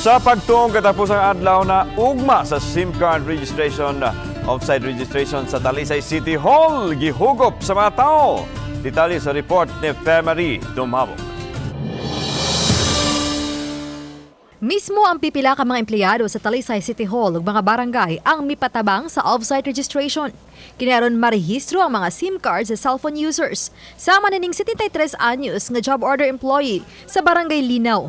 Sa pagtuong katapusang adlaw na ugma sa SIM card registration, offsite registration sa Talisay City Hall, gihugop sa mga tao. Detalye sa report ni Femari Dumabog. Mismo ang pipila ka mga empleyado sa Talisay City Hall ug mga barangay ang mipatabang sa offsite registration. Kinaron marehistro ang mga SIM cards sa cellphone users. Sama na ning 73 anyos nga job order employee sa Barangay Linaw.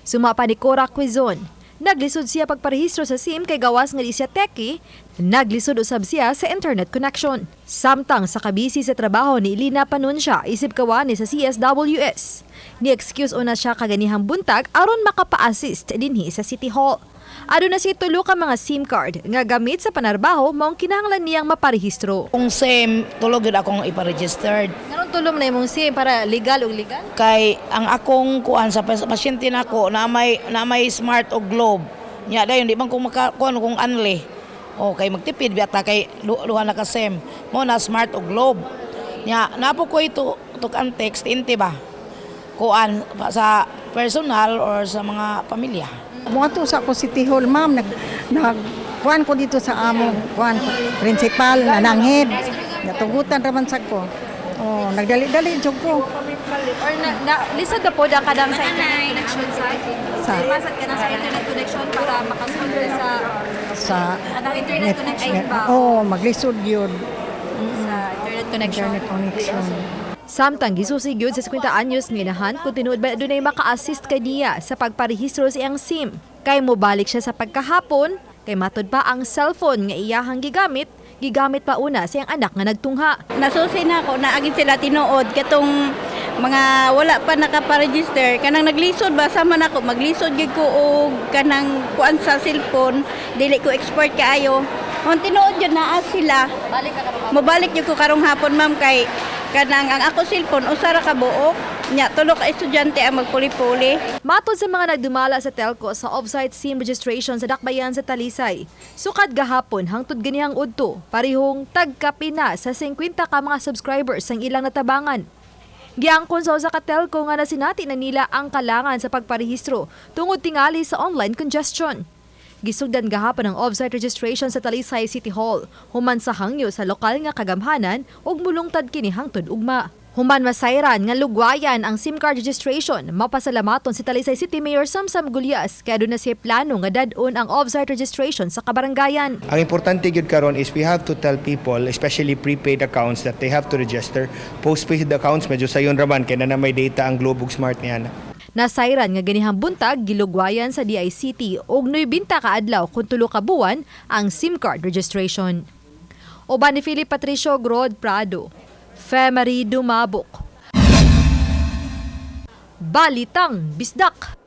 Sumapa ni Cora Quizon. Naglisod siya pagparehistro sa SIM kay gawas nga di siya teki, naglisod usab siya sa internet connection. Samtang sa kabisi sa trabaho ni Lina Panunsya isip kawani sa CSWS. Ni-excuse una siya kaganihang buntag aron makapa-assist dinhi sa City Hall. Ado na si tulo ka mga SIM card nga gamit sa panarbaho maong kinahanglan niyang maparehistro. Kung SIM, tulog yun akong iparegistered. Ngayon tulong na imong SIM para legal o legal? Kay ang akong kuan sa pasyente nako na may smart o globe. Nya dayon di man ko makakuan kung anli. O kay magtipid biyata kay duha na ka SIM. Mo na smart o globe. Nya napo ko ito tukan text inti ba. Kuan sa personal or sa mga pamilya. Mga to sa ako City Hall, ma'am, kuan ko dito sa among kuan principal na nanghid. Natugutan raman sa ko. Oh, nagdali-dali jud ko. Or lisod na po da kadang sa internet connection sa masad ka na sa internet connection para makasunod sa anong internet connection ba? Oh, maglisod yun. Sa internet connection. Internet connection. Samtang gisusigyod sa 50 anyos nga inahan kung tinuod ba dunay maka-assist kay niya sa pagparehistro sa iyang SIM. Kay mobalik siya sa pagkahapon, kay matud pa ang cellphone nga iyahang gigamit pa una sa iyang anak nga nagtungha. Nasusi na ako na agit sila tinuod katong mga wala pa nakaparegister kanang naglisod ba sama na ako maglisod gid ko og kanang kuan sa cellphone dili ko export kaayo. Kung tinuod yun naa sila. Mobalik jud ko karong hapon ma'am kay kanang ang ako cellphone usara ka buok nya tulo ka estudyante ang magpuli-puli. Matod sa mga nagdumala sa telco sa offsite SIM registration sa Dakbayan sa Talisay, sukad gahapon hangtod ganihang udto, parihong tagkapina sa 50 ka mga subscribers ang ilang natabangan. Giangkon sa usa ka telco nga nasinati na nila ang kalangan sa pagparehistro tungod tingali sa online congestion. Gisugdan gahapon ang offsite registration sa Talisay City Hall, human sa hangyo sa lokal nga kagamhanan ug mulungtad kini hangtod ugma. Human masayran nga lugwayan ang SIM card registration, mapasalamaton si Talisay City Mayor Samsam Gulyas kaya doon na siya plano nga dadon ang offsite registration sa kabarangayan. Ang importante gyud karon is we have to tell people, especially prepaid accounts, that they have to register. Postpaid accounts medyo sayon raman kay na may data ang Globe ug Smart niya. Nasayran nga ganihang buntag gilugwayan sa DICT og 90 ka adlaw kun tulo ka buwan ang SIM card registration. Oban ni Philip Patricio Grod Prado, Femari Dumabok. Balitang Bisdak.